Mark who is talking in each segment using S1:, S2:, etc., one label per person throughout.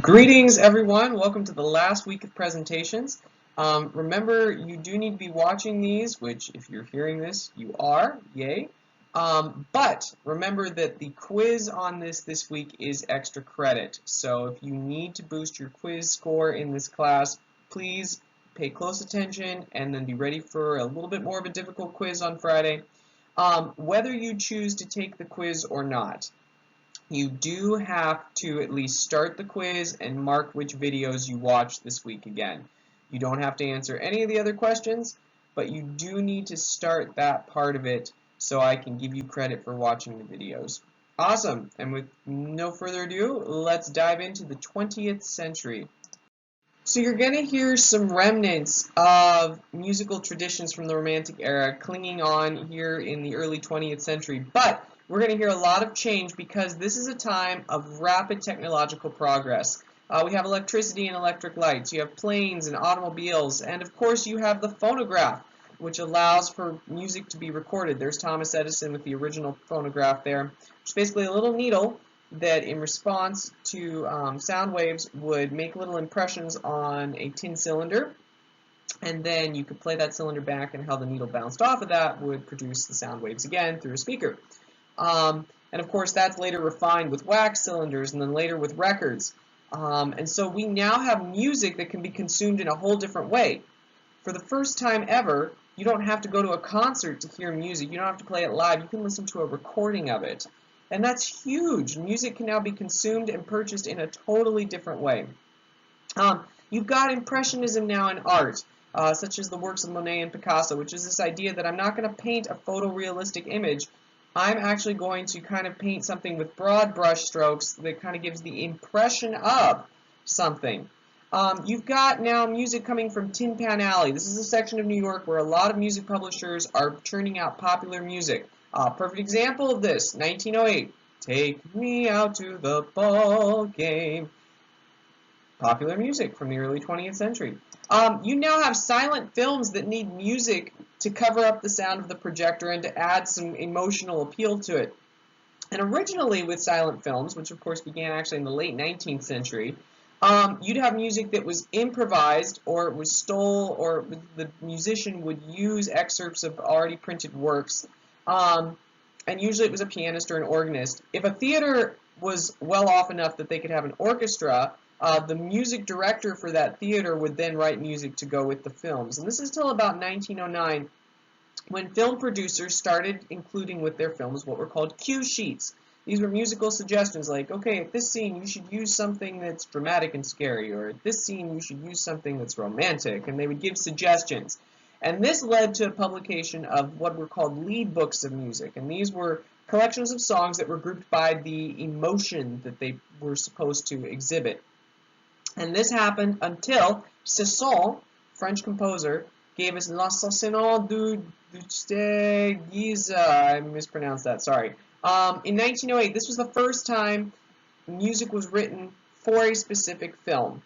S1: Greetings, everyone. Welcome to the last week of presentations. Remember, you do need to be watching these, which if you're hearing this, you are. Yay. But remember that the quiz on this week is extra credit. So if you need to boost your quiz score in this class, please pay close attention and then be ready for a little bit more of a difficult quiz on Friday. Whether you choose to take the quiz or not, you do have to at least start the quiz and mark which videos you watched this week again. You don't have to answer any of the other questions, but you do need to start that part of it so I can give you credit for watching the videos. Awesome, and with no further ado, let's dive into the 20th century. So you're going to hear some remnants of musical traditions from the Romantic era clinging on here in the early 20th century, but we're going to hear a lot of change because this is a time of rapid technological progress. We have electricity and electric lights, you have planes and automobiles, and of course you have the phonograph, which allows for music to be recorded. There's Thomas Edison with the original phonograph there, which is basically a little needle that in response to sound waves would make little impressions on a tin cylinder, and then you could play that cylinder back, and how the needle bounced off of that would produce the sound waves again through a speaker. And of course that's later refined with wax cylinders and then later with records. And so we now have music that can be consumed in a whole different way. For the first time ever, you don't have to go to a concert to hear music. You don't have to play it live. You can listen to a recording of it. And that's huge. Music can now be consumed and purchased in a totally different way. You've got Impressionism now in art, such as the works of Monet and Picasso, which is this idea that I'm not going to paint a photorealistic image. I'm actually going to kind of paint something with broad brush strokes that kind of gives the impression of something. You've got now music coming from Tin Pan Alley. This is a section of New York where a lot of music publishers are churning out popular music. Perfect example of this, 1908, Take Me Out to the Ball Game. Popular music from the early 20th century. You now have silent films that need music to cover up the sound of the projector and to add some emotional appeal to it. And originally with silent films, which of course began actually in the late 19th century, you'd have music that was improvised, or it was stole, or the musician would use excerpts of already printed works, and usually it was a pianist or an organist. If a theater was well off enough that they could have an orchestra, the music director for that theater would then write music to go with the films. And this is till about 1909, when film producers started including with their films what were called cue sheets. These were musical suggestions like, okay, at this scene you should use something that's dramatic and scary, or at this scene you should use something that's romantic, and they would give suggestions. And this led to a publication of what were called lead books of music, and these were collections of songs that were grouped by the emotion that they were supposed to exhibit. And this happened until Cesson, French composer, gave us L'Assassinat du Guise. I mispronounced that, sorry. In 1908, this was the first time music was written for a specific film.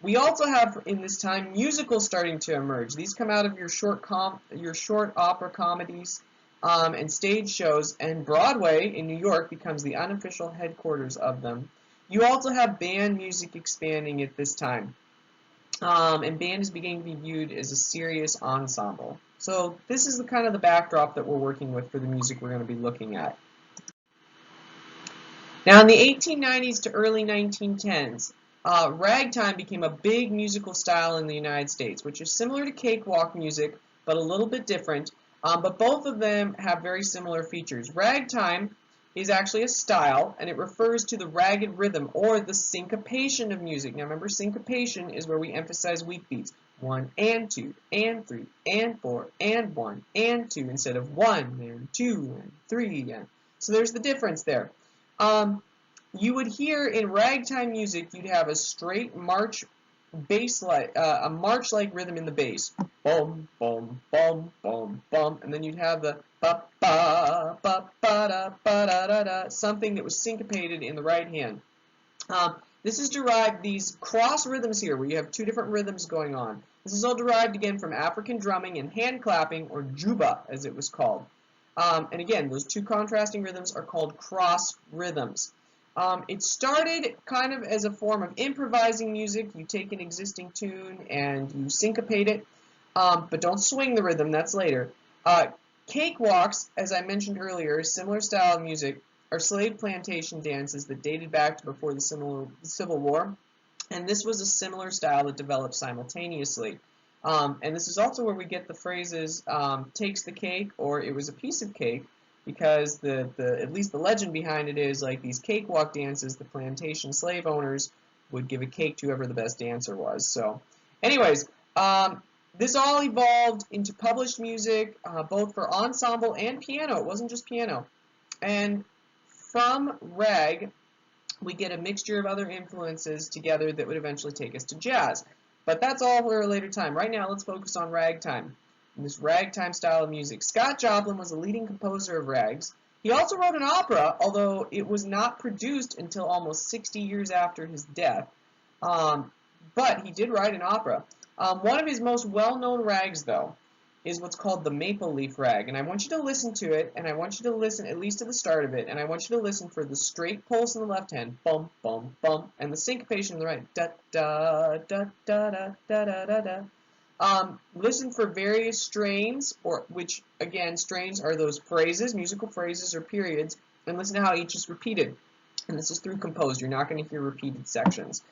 S1: We also have, in this time, musicals starting to emerge. These come out of your short opera comedies and stage shows, and Broadway in New York becomes the unofficial headquarters of them. You also have band music expanding at this time, and band is beginning to be viewed as a serious ensemble. So this is the kind of the backdrop that we're working with for the music we're going to be looking at. Now in the 1890s to early 1910s, ragtime became a big musical style in the United States, which is similar to cakewalk music, but a little bit different. But both of them have very similar features. Ragtime is actually a style, and it refers to the ragged rhythm or the syncopation of music. Now remember, syncopation is where we emphasize weak beats. 1 and 2 and 3 and 4 and 1 and 2 instead of 1 and 2 and 3. And so there's the difference there. You would hear in ragtime music, you'd have a straight march bass like a march-like rhythm in the bass, bum bum bum bum bum, and then you'd have the ba ba ba ba da ba da da da, something that was syncopated in the right hand. This is derived, these cross rhythms here, where you have two different rhythms going on. This is all derived again from African drumming and hand clapping, or juba as it was called. And again, those two contrasting rhythms are called cross rhythms. It started kind of as a form of improvising music. You take an existing tune and you syncopate it, but don't swing the rhythm, that's later. Cakewalks, as I mentioned earlier, similar style of music, are slave plantation dances that dated back to before the Civil War, and this was a similar style that developed simultaneously. And this is also where we get the phrases takes the cake or it was a piece of cake, because at least the legend behind it is like these cakewalk dances, the plantation slave owners would give a cake to whoever the best dancer was. So anyways, this all evolved into published music, both for ensemble and piano. It wasn't just piano. And from rag, we get a mixture of other influences together that would eventually take us to jazz. But that's all for a later time. Right now, let's focus on ragtime, and this ragtime style of music. Scott Joplin was a leading composer of rags. He also wrote an opera, although it was not produced until almost 60 years after his death. But he did write an opera. One of his most well-known rags, though, is what's called the Maple Leaf Rag. And I want you to listen to it, and I want you to listen at least to the start of it, and I want you to listen for the straight pulse in the left hand, bum, bum, bum, and the syncopation in the right, da, da, da, da, da, da, da, da, da. Listen for various strains, which, again, strains are those phrases, musical phrases or periods, and listen to how each is repeated. And this is through composed. You're not going to hear repeated sections.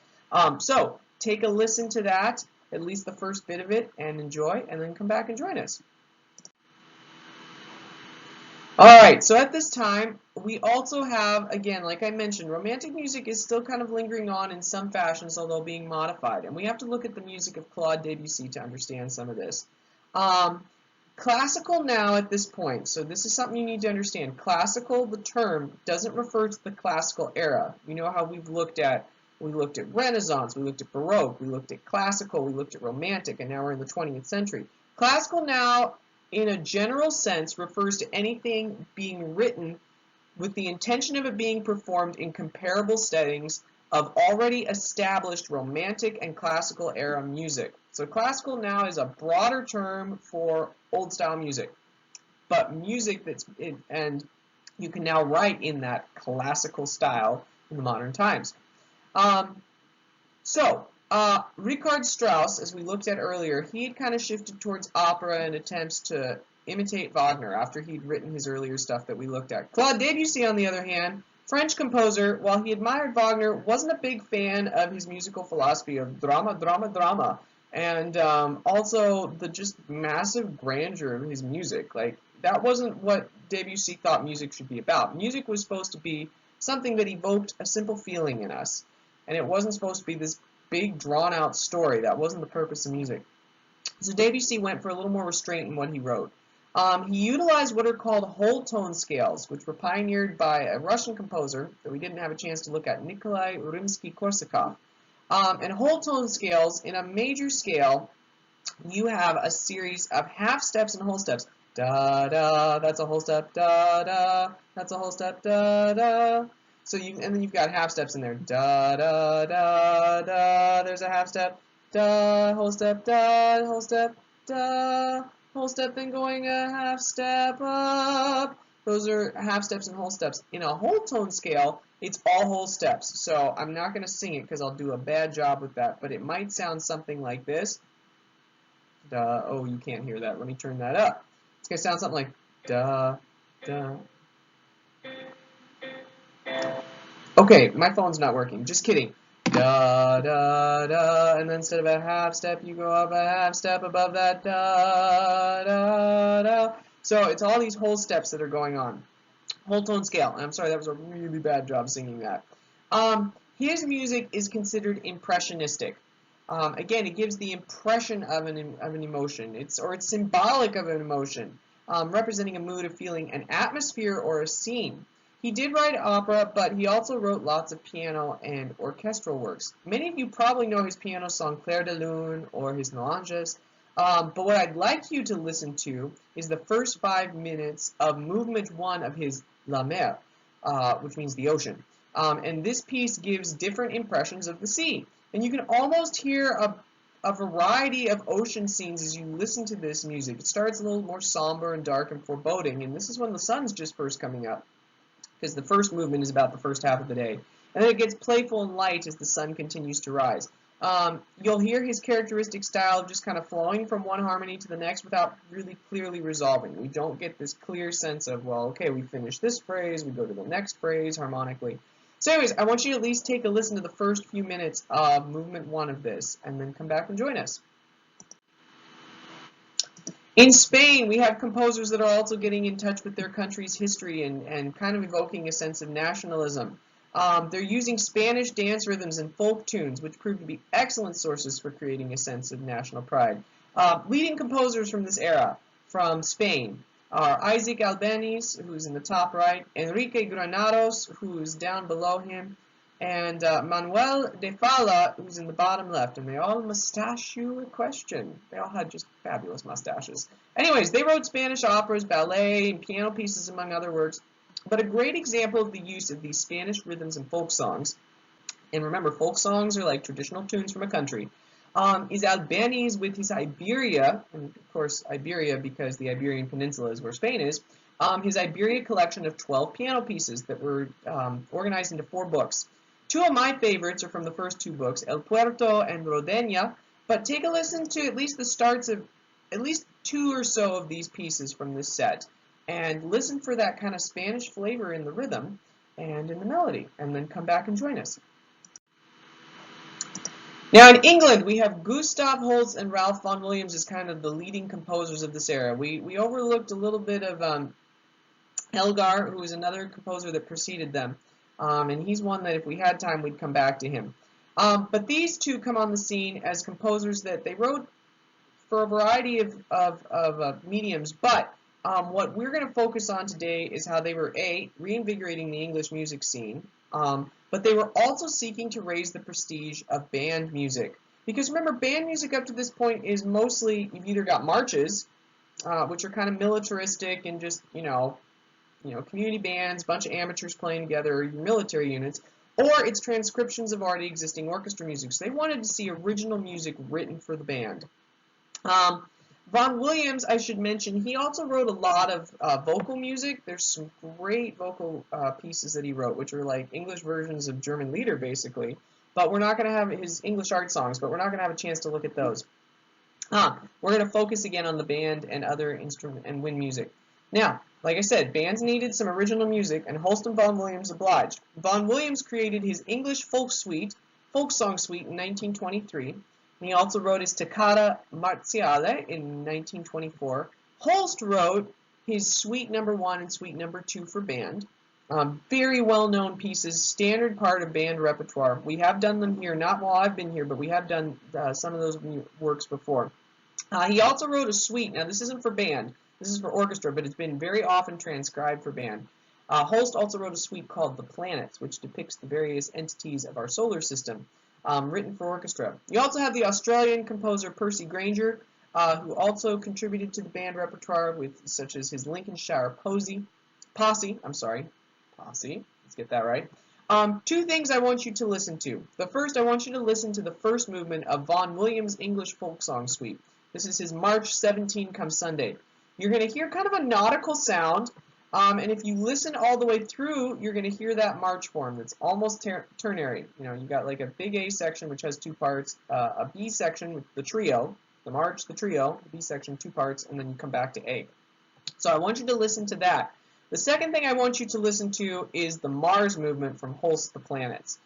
S1: So take a listen to that, at least the first bit of it, and enjoy, and then come back and join us. Alright, so at this time, we also have, again, like I mentioned, romantic music is still kind of lingering on in some fashions, although being modified. And we have to look at the music of Claude Debussy to understand some of this. Classical now at this point, so this is something you need to understand. Classical, the term, doesn't refer to the classical era. You know how we looked at Renaissance, we looked at Baroque, we looked at classical, we looked at romantic, and now we're in the 20th century. Classical now, in a general sense, refers to anything being written with the intention of it being performed in comparable settings of already established romantic and classical era music. So classical now is a broader term for old style music, but music and you can now write in that classical style in the modern times. Richard Strauss, as we looked at earlier, he had kind of shifted towards opera and attempts to imitate Wagner after he'd written his earlier stuff that we looked at. Claude Debussy, on the other hand, French composer, while he admired Wagner, wasn't a big fan of his musical philosophy of drama, drama, drama, and also the just massive grandeur of his music. Like, that wasn't what Debussy thought music should be about. Music was supposed to be something that evoked a simple feeling in us. And it wasn't supposed to be this big, drawn-out story. That wasn't the purpose of music. So Debussy went for a little more restraint in what he wrote. He utilized what are called whole tone scales, which were pioneered by a Russian composer that we didn't have a chance to look at, Nikolai Rimsky-Korsakov. And whole tone scales, in a major scale, you have a series of half steps and whole steps. Da-da, that's a whole step, da-da, that's a whole step, da-da. So and then you've got half steps in there. Da da da da. There's a half step. Da whole step. Da whole step. Da whole step. Then going a half step up. Those are half steps and whole steps. In a whole tone scale, it's all whole steps. So I'm not going to sing it because I'll do a bad job with that. But it might sound something like this. Da. Oh, you can't hear that. Let me turn that up. It's going to sound something like da da. Okay, my phone's not working. Just kidding. Da, da, da. And then instead of a half step, you go up a half step above that. Da, da, da. So it's all these whole steps that are going on. Whole tone scale. And I'm sorry, that was a really bad job singing that. His music is considered impressionistic. Again, it gives the impression of an emotion. It's symbolic of an emotion, representing a mood, a feeling, an atmosphere, or a scene. He did write opera, but he also wrote lots of piano and orchestral works. Many of you probably know his piano song Clair de Lune or his Mélanges, but what I'd like you to listen to is the first 5 minutes of movement 1 of his La Mer, which means the ocean. And this piece gives different impressions of the sea. And you can almost hear a variety of ocean scenes as you listen to this music. It starts a little more somber and dark and foreboding, and this is when the sun's just first coming up, because the first movement is about the first half of the day. And then it gets playful and light as the sun continues to rise. You'll hear his characteristic style of just kind of flowing from one harmony to the next without really clearly resolving. We don't get this clear sense of, well, okay, we finish this phrase, we go to the next phrase harmonically. So anyways, I want you to at least take a listen to the first few minutes of movement 1 of this, and then come back and join us. In Spain, we have composers that are also getting in touch with their country's history and kind of evoking a sense of nationalism. They're using Spanish dance rhythms and folk tunes, which prove to be excellent sources for creating a sense of national pride. Leading composers from this era, from Spain, are Isaac Albéniz, who's in the top right, Enrique Granados, who's down below him, and Manuel de Falla, who's in the bottom left, and they all mustachio a question. They all had just fabulous mustaches. Anyways, they wrote Spanish operas, ballet, and piano pieces, among other works. But a great example of the use of these Spanish rhythms and folk songs, and remember, folk songs are like traditional tunes from a country, is Albéniz with his Iberia, and of course Iberia because the Iberian Peninsula is where Spain is, his Iberia collection of 12 piano pieces that were organized into 4 books. 2 of my favorites are from the first 2 books, El Puerto and Rodeña, but take a listen to at least the starts of at least 2 or so of these pieces from this set, and listen for that kind of Spanish flavor in the rhythm and in the melody, and then come back and join us. Now in England, we have Gustav Holst and Ralph Vaughan Williams as kind of the leading composers of this era. We overlooked a little bit of Elgar, who was another composer that preceded them. And he's one that if we had time, we'd come back to him. But these 2 come on the scene as composers that they wrote for a variety of mediums. But what we're going to focus on today is how they were, A, reinvigorating the English music scene, but they were also seeking to raise the prestige of band music. Because remember, band music up to this point is mostly, you've either got marches, which are kind of militaristic and just, community bands, a bunch of amateurs playing together, or your military units, or it's transcriptions of already existing orchestra music. So they wanted to see original music written for the band. Vaughan Williams, I should mention, he also wrote a lot of vocal music. There's some great vocal pieces that he wrote, which are like English versions of German Lieder, basically. But we're not going to have his English art songs, but we're not going to have a chance to look at those. We're going to focus again on the band and other instrument and wind music. Now, like I said, bands needed some original music, and Holst and Vaughan Williams obliged. Vaughan Williams created his English folk song suite in 1923, and he also wrote his Toccata Marziale in 1924. Holst wrote his Suite No. 1 and Suite No. 2 for band. Very well-known pieces, standard part of band repertoire. We have done them here, not while I've been here, but we have done some of those works before. He also wrote a suite. Now, this isn't for band. This is for orchestra, but it's been very often transcribed for band. Holst also wrote a suite called The Planets, which depicts the various entities of our solar system, written for orchestra. You also have the Australian composer Percy Grainger, who also contributed to the band repertoire with such as his Lincolnshire Posse. Let's get that right. 2 things I want you to listen to. The first, I want you to listen to the first movement of Vaughan Williams' English Folk Song Suite. This is his March 17 Come Sunday. You're going to hear kind of a nautical sound, and if you listen all the way through, you're going to hear that march form that's almost ternary. You've got like a big A section, which has 2 parts, a B section with the trio, the march, the trio, the B section, 2 parts, and then you come back to A. So I want you to listen to that. The second thing I want you to listen to is the Mars movement from Holst, The Planets.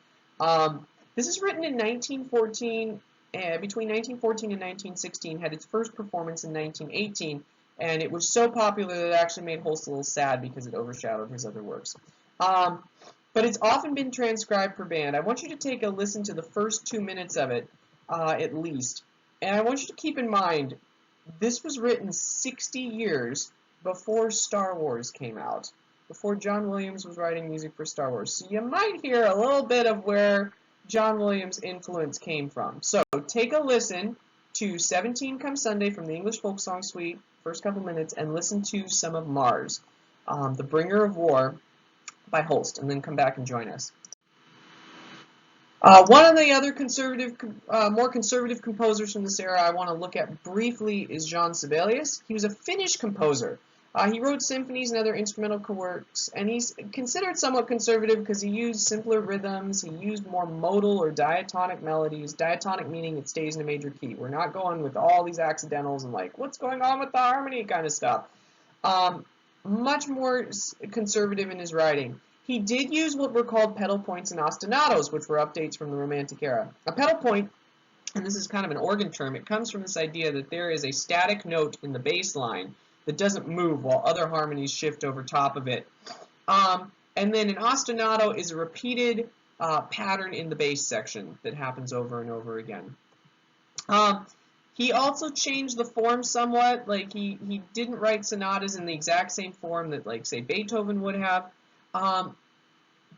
S1: This is written in 1914, between 1914 and 1916, had its first performance in 1918, and it was so popular that it actually made Holst a little sad because it overshadowed his other works. But it's often been transcribed for band. I want you to take a listen to the first 2 minutes of it, at least. And I want you to keep in mind, this was written 60 years before Star Wars came out, before John Williams was writing music for Star Wars. So you might hear a little bit of where John Williams' influence came from. So take a listen to 17 Come Sunday from the English Folk Song Suite, first couple minutes, and listen to some of Mars, The Bringer of War by Holst, and then come back and join us. One of the other more conservative composers from this era I want to look at briefly is Jean Sibelius. He was a Finnish composer. He wrote symphonies and other instrumental works, and he's considered somewhat conservative because he used simpler rhythms, he used more modal or diatonic melodies, diatonic meaning it stays in a major key. We're not going with all these accidentals and like, what's going on with the harmony kind of stuff. Much more conservative in his writing. He did use what were called pedal points and ostinatos, which were updates from the Romantic era. A pedal point, and this is kind of an organ term, it comes from this idea that there is a static note in the bass line that doesn't move while other harmonies shift over top of it. And then an ostinato is a repeated pattern in the bass section that happens over and over again. He also changed the form somewhat. Like he didn't write sonatas in the exact same form that, like, say, Beethoven would have.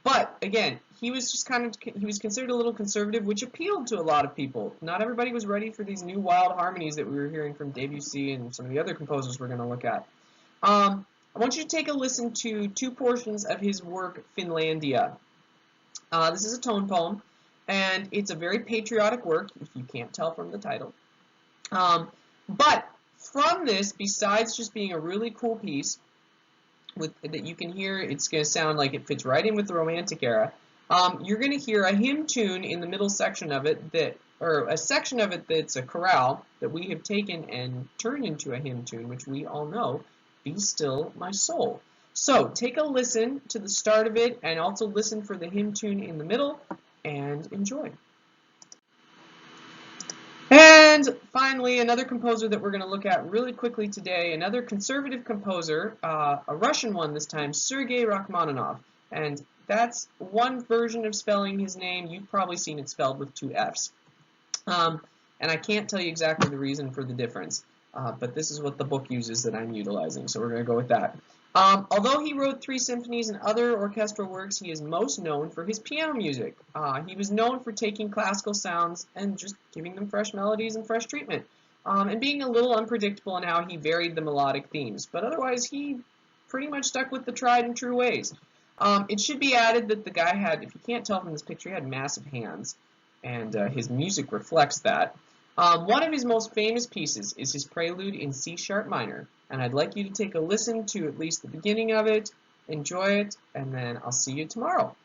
S1: But again, he was just he was considered a little conservative, which appealed to a lot of people. Not everybody was ready for these new wild harmonies that we were hearing from Debussy and some of the other composers we're going to look at. I want you to take a listen to two portions of his work, Finlandia. This is a tone poem, and it's a very patriotic work, if you can't tell from the title. But from this, besides just being a really cool piece, that you can hear, it's going to sound like it fits right in with the Romantic era. You're going to hear a hymn tune in the middle section of it, or a section of it that's a chorale that we have taken and turned into a hymn tune, which we all know, Be Still My Soul. So take a listen to the start of it, and also listen for the hymn tune in the middle, and enjoy. And finally, another composer that we're going to look at really quickly today, another conservative composer, a Russian one this time, Sergei Rachmaninoff. And that's one version of spelling his name. You've probably seen it spelled with 2 F's. And I can't tell you exactly the reason for the difference, but this is what the book uses that I'm utilizing, so we're going to go with that. Although he wrote 3 symphonies and other orchestral works, he is most known for his piano music. He was known for taking classical sounds and just giving them fresh melodies and fresh treatment, and being a little unpredictable in how he varied the melodic themes. But otherwise, he pretty much stuck with the tried and true ways. It should be added that the guy had, if you can't tell from this picture, he had massive hands, and his music reflects that. One of his most famous pieces is his prelude in C-sharp minor, and I'd like you to take a listen to at least the beginning of it, enjoy it, and then I'll see you tomorrow.